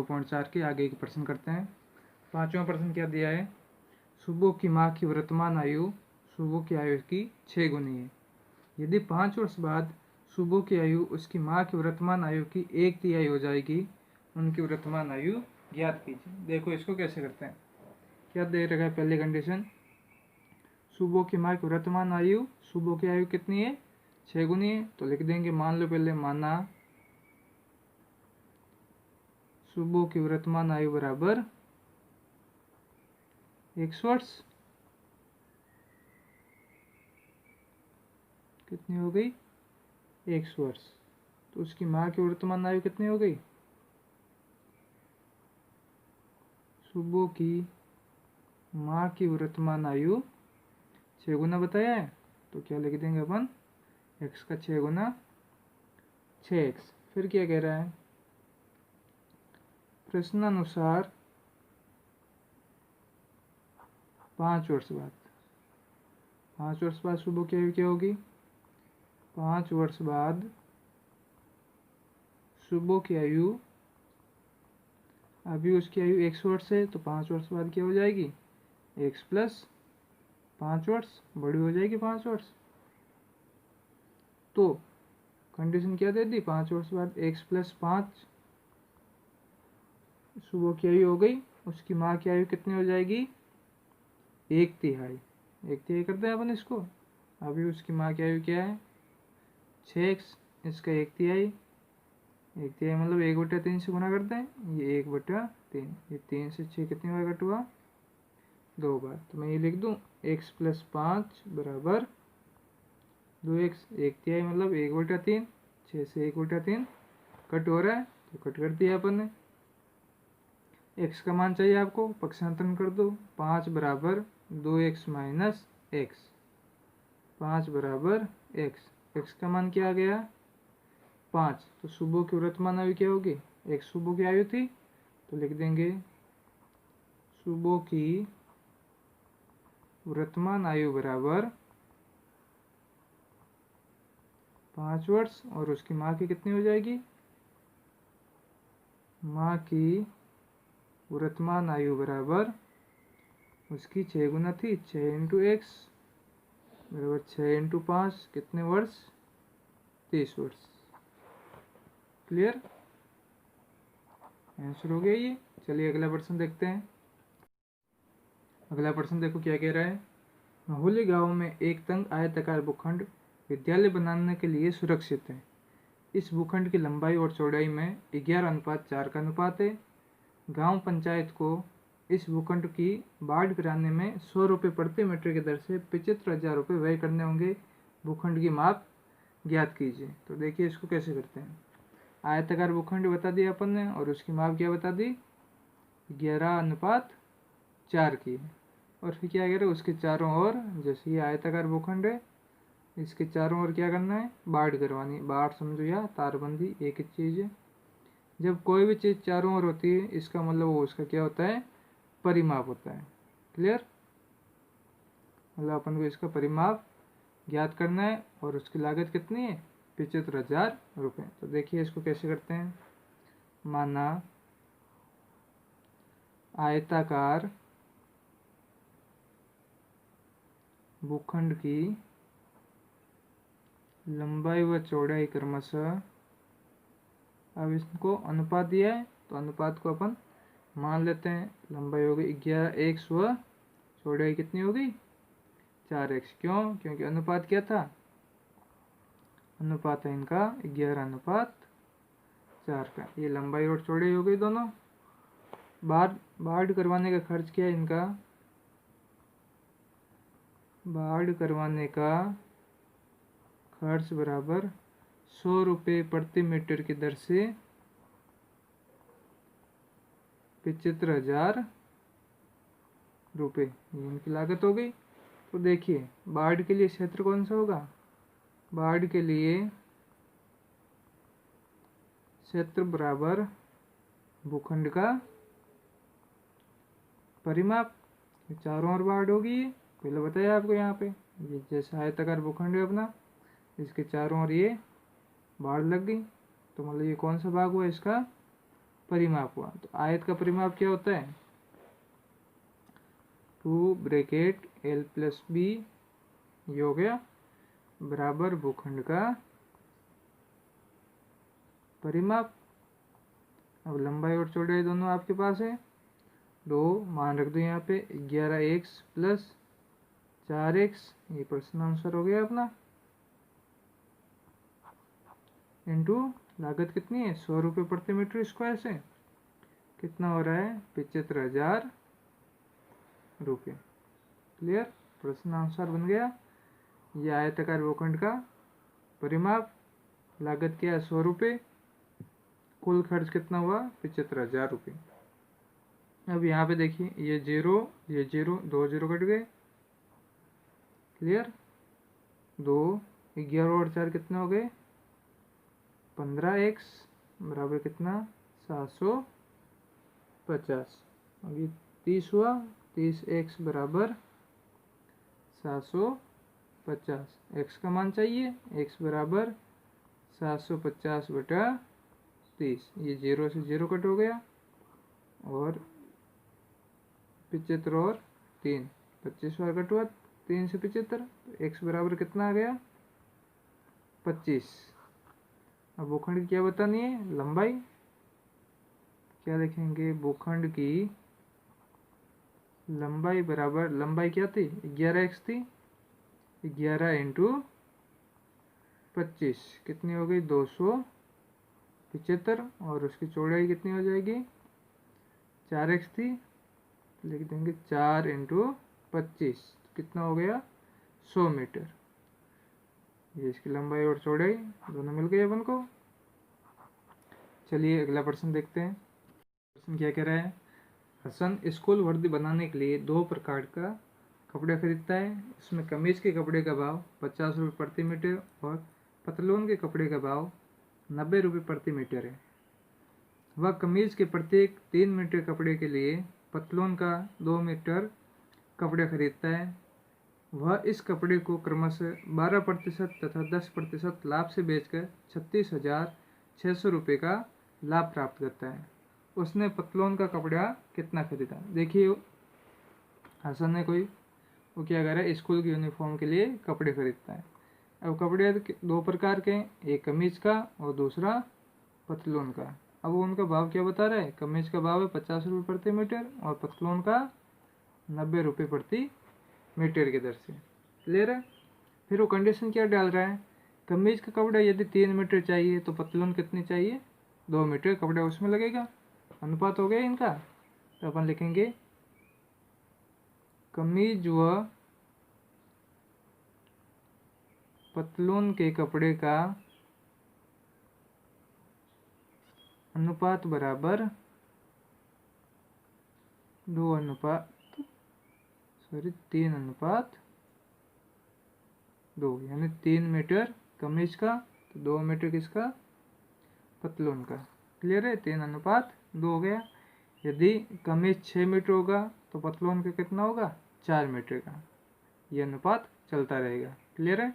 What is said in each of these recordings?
2.4 के आगे के प्रश्न करते हैं। 5वां प्रश्न क्या दिया है, सुबो की माँ की वर्तमान आयु सुबो की आयु की 6 गुनी है। यदि 5 वर्ष बाद सुबो की आयु उसकी माँ की वर्तमान आयु की 1/3 हो जाएगी, उनकी वर्तमान आयु ज्ञात कीजिए। देखो इसको कैसे करते हैं। क्या दे रखा है, पहली कंडीशन, सुबो की माँ की वर्तमान आयु, सुबो की आयु कितनी है, 6 गुनी है। तो लिख देंगे, मान लो पहले, माना सुबो की वर्तमान आयु बराबर 100 वर्ष। कितनी हो गई, 100 वर्ष। तो उसकी माँ की वर्तमान आयु कितनी हो गई, सुबो की माँ की वर्तमान आयु 6 गुना बताया है। तो क्या लिख देंगे अपन, x का 6 गुना 6x। फिर क्या कह रहा है, प्रश्नानुसार 5 वर्ष बाद, 5 वर्ष बाद सुबह की आयु क्या होगी, 5 वर्ष बाद सुबह की आयु, अभी उसकी आयु 100 वर्ष है, तो 5 वर्ष बाद क्या हो जाएगी, x प्लस 5 वर्ष, बड़ी हो जाएगी 5 वर्ष। तो कंडीशन क्या दे दी, 5 वर्ष बाद x प्लस 5 सुबह की आयु हो गई, उसकी माँ की आयु कितनी हो जाएगी, 1/3। 1/3 करते हैं अपन इसको। अभी उसकी माँ की आयु क्या है, 6x, इसका 1/3, 1/3 मतलब 1/3 से गुना करते हैं, ये 1/3, ये 3 से 6 कितनी बार कट हुआ, 2 बार। तो मैं ये लिख दूँ, x प्लस 5 बराबर 2x, 1/3 मतलब 1/3, 6 से 1/3 कट हो रहा है, तो कट कर दिया अपन ने। x का मान चाहिए आपको, पक्षांतरण कर दो, 5 बराबर 2x माइनस x, 5 बराबर x, x का मान क्या आ गया, 5। तो सुबह की वर्तमान आयु क्या होगी, एक सुबह की आयु थी, तो लिख देंगे सुबह की वर्तमान आयु बराबर 5 वर्ष, और उसकी माँ की कितनी हो जाएगी, माँ की वर्तमान आयु बराबर, उसकी 6 गुना थी, 6 इंटू एक्स बराबर 6 इंटू 5, कितने वर्ष, 30 वर्ष। क्लियर, आंसर हो गया ये। चलिए अगला प्रश्न देखते हैं। अगला प्रश्न देखो क्या कह रहा है, माहौली गांव में एक तंग आयताकार भूखंड विद्यालय बनाने के लिए सुरक्षित है। इस भूखंड की लंबाई और चौड़ाई में 11:4 का अनुपात है। गांव पंचायत को इस भूखंड की बाढ़ कराने में 100 रुपये प्रति मीटर की दर से 75,000 रुपये व्यय करने होंगे। भूखंड की माप ज्ञात कीजिए। तो देखिए इसको कैसे करते हैं। आयताकार भूखंड बता दिया अपन ने, और उसकी माप क्या बता दी, 11:4 की है। और फिर क्या कह रहे हैं, उसके चारों ओर, जैसे ये आयताकार भूखंड है, इसके चारों ओर क्या करना है, बाढ़ करवानी। बाढ़ समझो या तारबंदी एक ही चीज़ है। जब कोई भी चीज़ चारों ओर होती है, इसका मतलब वो उसका क्या होता है, परिमाप होता है। क्लियर, मतलब अपन को इसका परिमाप ज्ञात करना है, और उसकी लागत कितनी है, 75,000 रुपये। तो देखिए इसको कैसे करते हैं। माना आयताकार भूखंड की लंबाई व चौड़ाई क्रमशः, अब इसको अनुपात दिया है, तो अनुपात को अपन मान लेते हैं। लंबाई हो गई 11x व चौड़ाई कितनी हो गई, 4x। क्यों, क्योंकि अनुपात क्या था, अनुपात है इनका 11:4 का। ये लंबाई और चौड़ाई हो गई दोनों। बाढ़ करवाने का खर्च क्या है इनका, बाढ़ करवाने का खर्च बराबर 100 रुपये प्रति मीटर की दर से 75,000 रुपये, ये इनकी लागत हो गई। तो देखिए बाढ़ के लिए क्षेत्र कौन सा होगा, बाढ़ के लिए क्षेत्र बराबर भूखंड का परिमाप। चारों ओर बाढ़ होगी, पहले बताया आपको। यहाँ पे ये जैसा आयताकार भूखंड है अपना, इसके चारों ओर ये बाढ़ लग गई, तो मतलब ये कौन सा भाग हुआ इसका, परिमाप हुआ। तो आयत का परिमाप क्या होता है, 2 ब्रैकेट L प्लस बी, ये हो गया बराबर भूखंड का परिमाप। अब लंबाई और चौड़ाई दोनों आपके पास है, दो मान रख दो यहाँ पे, 11x प्लस 4x, ये प्रश्न आंसर हो गया अपना, इंटू लागत कितनी है 100 रुपये प्रति मीटर स्क्वायर से कितना हो रहा है 75,000 रुपये। क्लियर, प्रश्न आंसर बन गया। ये आयताकार भूखंड का परिमाप, लागत क्या है 100 रुपये, कुल खर्च कितना हुआ 75,000 रुपये। अब यहाँ पे देखिए ये जीरो, दो जीरो कट गए। क्लियर, 2 11 और 4 कितने हो गए 15x बराबर कितना 750। अब ये 30 हुआ, 30x बराबर 750, x का मान चाहिए, x बराबर 750 बटा 30, ये 0 से 0 कट हो गया, और 75 और 3 25 बार कट हुआ 3 से 75, तो x बराबर कितना आ गया 25। अब भूखंड की क्या बतानी है, लंबाई, क्या लिखेंगे, भूखंड की लंबाई बराबर, लंबाई क्या थी 11x थी, 11 इंटू 25 कितनी हो गई 275, और उसकी चौड़ाई कितनी हो जाएगी 4x थी, लिख देंगे 4 इंटू 25 कितना हो गया 100 मीटर। ये इसकी लंबाई और चौड़ाई दोनों मिल गए अपन को। चलिए अगला प्रश्न देखते हैं। प्रश्न क्या कह रहा है, हसन स्कूल वर्दी बनाने के लिए 2 प्रकार का कपड़े खरीदता है। इसमें कमीज के कपड़े का भाव 50 रुपये प्रति मीटर और पतलून के कपड़े का भाव 90 रुपये प्रति मीटर है। वह कमीज के प्रत्येक 3 मीटर कपड़े के लिए पतलून का 2 मीटर कपड़े खरीदता है। वह इस कपड़े को क्रमशः 12% तथा 10% लाभ से बेचकर 36,600 रुपये का लाभ प्राप्त करता है। उसने पतलून का कपड़ा कितना खरीदा। देखिए हसन ने वो क्या कर रहा है, स्कूल की यूनिफॉर्म के लिए कपड़े खरीदता है। अब कपड़े 2 प्रकार के हैं, एक कमीज का और दूसरा पतलून का। अब वो उनका भाव क्या बता रहा है, कमीज का भाव है 50 रुपये प्रति मीटर और पतलून का 90 रुपये प्रति मीटर की दर से। क्लियर है। फिर वो कंडीशन क्या डाल रहा है, कमीज का कपड़ा यदि 3 मीटर चाहिए तो पतलून कितनी चाहिए 2 मीटर कपड़ा उसमें लगेगा, अनुपात हो गया इनका। तो अपन लिखेंगे कमीज व पतलून के कपड़े का अनुपात बराबर 3:2, यानी 3 मीटर कमीज का तो 2 मीटर किसका पतलून का। क्लियर है, 3:2 हो गया। यदि कमीज 6 मीटर होगा तो पतलून का कितना होगा 4 मीटर का, ये अनुपात चलता रहेगा। क्लियर है।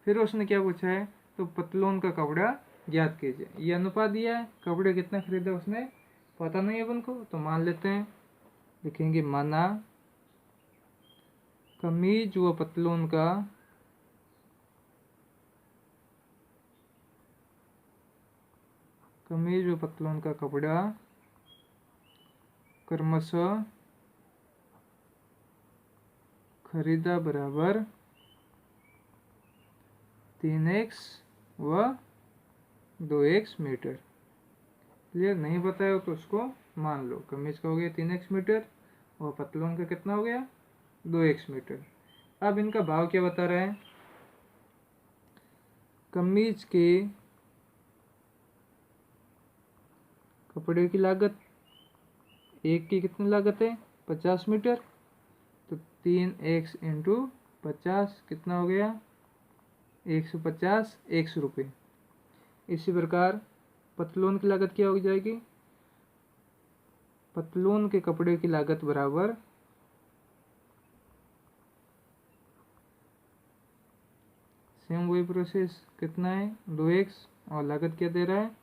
फिर उसने क्या पूछा है, तो पतलून का कपड़ा ज्ञात कीजिए। ये अनुपात दिया है, कपड़े कितना खरीदा उसने पता नहीं है अपन को, तो मान लेते हैं, लिखेंगे माना कमीज व पतलून का कपड़ा क्रमशः खरीदा बराबर 3x व 2x मीटर। क्लियर, नहीं बताया तो उसको मान लो। कमीज का हो गया 3x मीटर और पतलून का कितना हो गया 2x मीटर। अब इनका भाव क्या बता रहा है, कमीज के कपड़े की लागत एक की कितनी लागत है 50 मीटर, तो 3x इंटू 50 कितना हो गया 150 100 रुपये। इसी प्रकार पतलून की लागत क्या हो जाएगी, पतलून के कपड़े की लागत बराबर सेम वही प्रोसेस, कितना है 2x और लागत क्या दे रहा है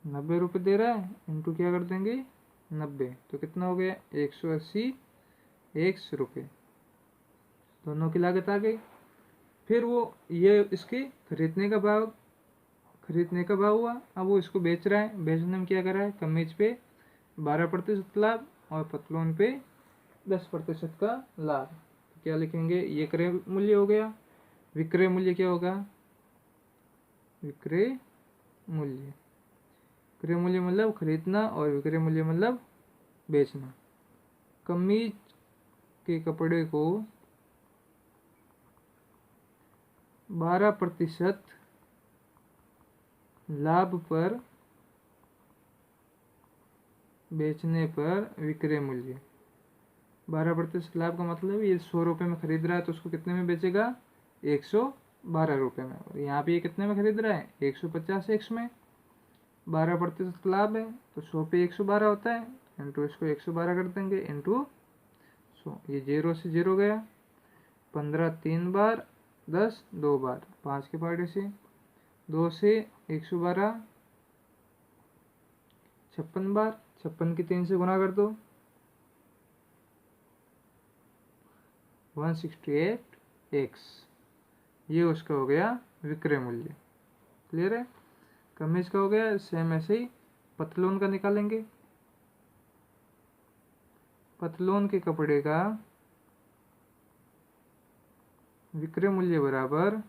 90 रुपये दे रहा है, इंटू क्या कर देंगे 90, तो कितना हो गया 180 एक्स रुपये, दोनों की लागत आ गई। फिर वो ये इसके खरीदने का भाव हुआ। अब वो इसको बेच रहा है, बेचने में क्या कर रहा है, कमीज पे 12% लाभ और पतलून पे 10% का लाभ। तो क्या लिखेंगे, ये क्रय मूल्य हो गया। विक्रय मूल्य क्या होगा, विक्रय मूल्य, क्रय मूल्य मतलब खरीदना और विक्रय मूल्य मतलब बेचना। कमीज के कपड़े को 12% लाभ पर बेचने पर विक्रय मूल्य, 12% लाभ का मतलब ये 100 रुपये में खरीद रहा है तो उसको कितने में बेचेगा, 112 रुपये में। और यहाँ पे ये कितने में खरीद रहा है, 150 एक्स में। 12% लाभ है तो 100 पे 112 होता है, इंटू इसको 112 कर देंगे, इंटू 100। ये 0 से 0 गया, 15 3 बार, 10 2 बार, 5 के पार्टे से 2 से 112 56 बार, 56 की 3 से गुना कर दो, 168 एक्स, ये उसका हो गया विक्रय मूल्य। क्लियर है। कमीज का हो गया। सेम ऐसे ही पतलून का निकालेंगे। पतलून के कपड़े का विक्रय मूल्य बराबर,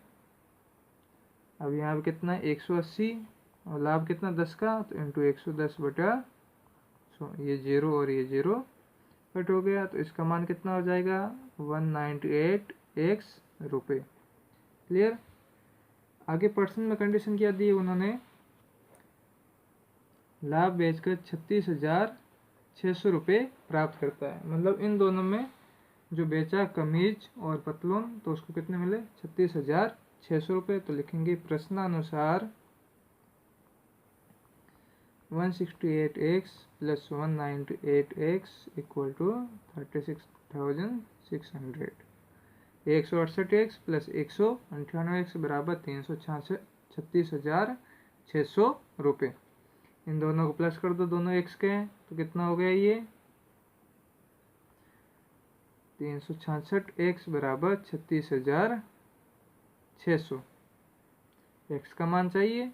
अब यहाँ पे कितना 180 और लाभ कितना 10 का, तो इंटू 110/100, ये 0 और ये 0 कट हो गया, तो इसका मान कितना हो जाएगा 198 एक्स रुपये। क्लियर। आगे परसेंट में कंडीशन क्या दी उन्होंने, लाभ बेचकर 36,600 रुपये प्राप्त करता है। मतलब इन दोनों में जो बेचा कमीज और पतलून, तो उसको कितने मिले 36,600 रुपये। तो लिखेंगे प्रश्नानुसार 168x + 198x = 36,600। 168x + 198x बराबर 36,600 रुपये। इन दोनों को प्लस कर दो, दोनों एक्स के हैं, तो कितना हो गया ये 366x बराबर 36,600। एक्स का मान चाहिए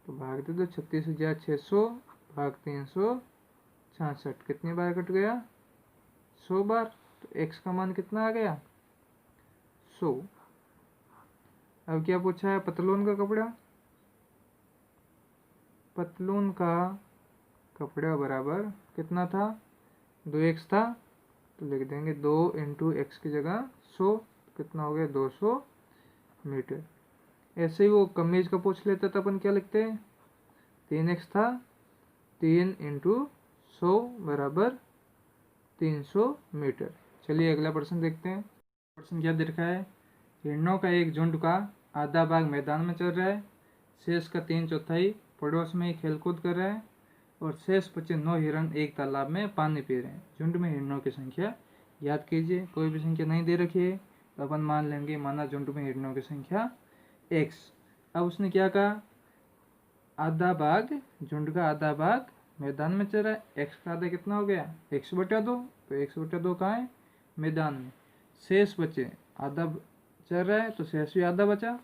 तो भाग दे दो, 36,600 भाग 366, कितनी बार कट गया 100 बार। तो एक्स का मान कितना आ गया 100। अब क्या पूछा है, पतलून का कपड़ा। पतलून का कपड़ा बराबर कितना था, 2x था, तो लिख देंगे 2 × x की जगह 100, कितना हो गया 200 मीटर। ऐसे ही वो कमीज का पूछ लेता था, अपन क्या लिखते हैं, 3x था, 3 × 100 बराबर 300 मीटर। चलिए अगला प्रश्न देखते हैं। प्रश्न क्या दे रखा है, हिरणों का एक झुंड का आधा भाग मैदान में चल रहा है, शेष का 3/4 पड़ोस में ही खेलकूद कर रहा है और शेष बचे 9 हिरण एक तालाब में पानी पी रहे हैं। झुंड में हिरणों की संख्या याद कीजिए। कोई भी संख्या नहीं दे रखी है तो अपन मान लेंगे, माना झुंड में हिरणों की संख्या x। अब उसने क्या कहा, आधा भाग, झुंड का आधा भाग मैदान में चल रहा है, x का आधा कितना हो गया 1/2, तो 1/2 कहाँ है मैदान में। शेष बचे, आधा चल रहा है तो शेष भी आधा बचा,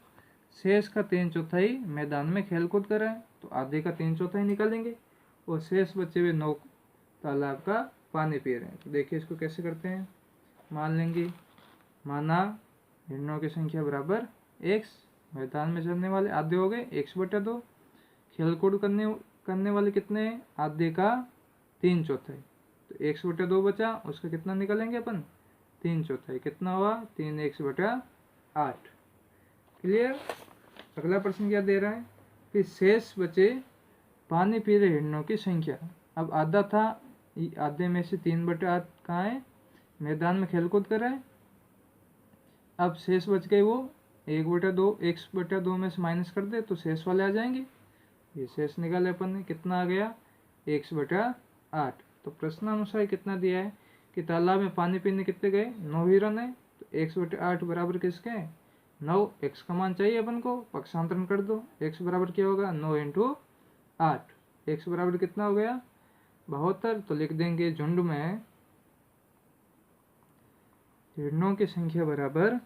शेष का 3/4 मैदान में खेलकूद कर रहा है, तो आधे का 3/4 निकालेंगे, और शेष बचे हुए 9 तालाब का पानी पी रहे हैं। तो देखिए इसको कैसे करते हैं, मान लेंगे, माना हिरणों की संख्या बराबर x, मैदान में चलने वाले आधे हो गए 1/2, खेलकूद करने वाले कितने हैं, आधे का 3/4, तो 1/2 बचा, उसका कितना निकालेंगे अपन 3/4, कितना हुआ 3x/8। क्लियर। अगला प्रश्न क्या दे रहा है कि शेष बचे पानी पी रहे हिरणों की संख्या। अब आधा था, आधे में से 3/8 कहाँ है मैदान में खेलकूद कर रहा है। अब शेष बच गए वो 1/2, 1/2 में से माइनस कर दे तो शेष वाले आ जाएंगे। ये शेष निकाले अपन ने, कितना आ गया 1/8। तो प्रश्नानुसार कितना दिया है कि तालाब में पानी पीने कितने गए 9 हिरण है, तो 1/8 बराबर किसके 9। x का मान चाहिए अपन को, पक्षांतरण कर दो, x बराबर क्या होगा 9 × 8, x बराबर कितना हो गया 72। तो लिख देंगे झुंड में हिरणों की संख्या बराबर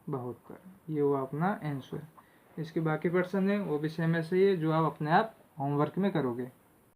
72। ये हुआ अपना आंसर। इसके बाकी प्रश्न है वो भी सेम ऐसे ही है जो आप अपने आप होमवर्क में करोगे।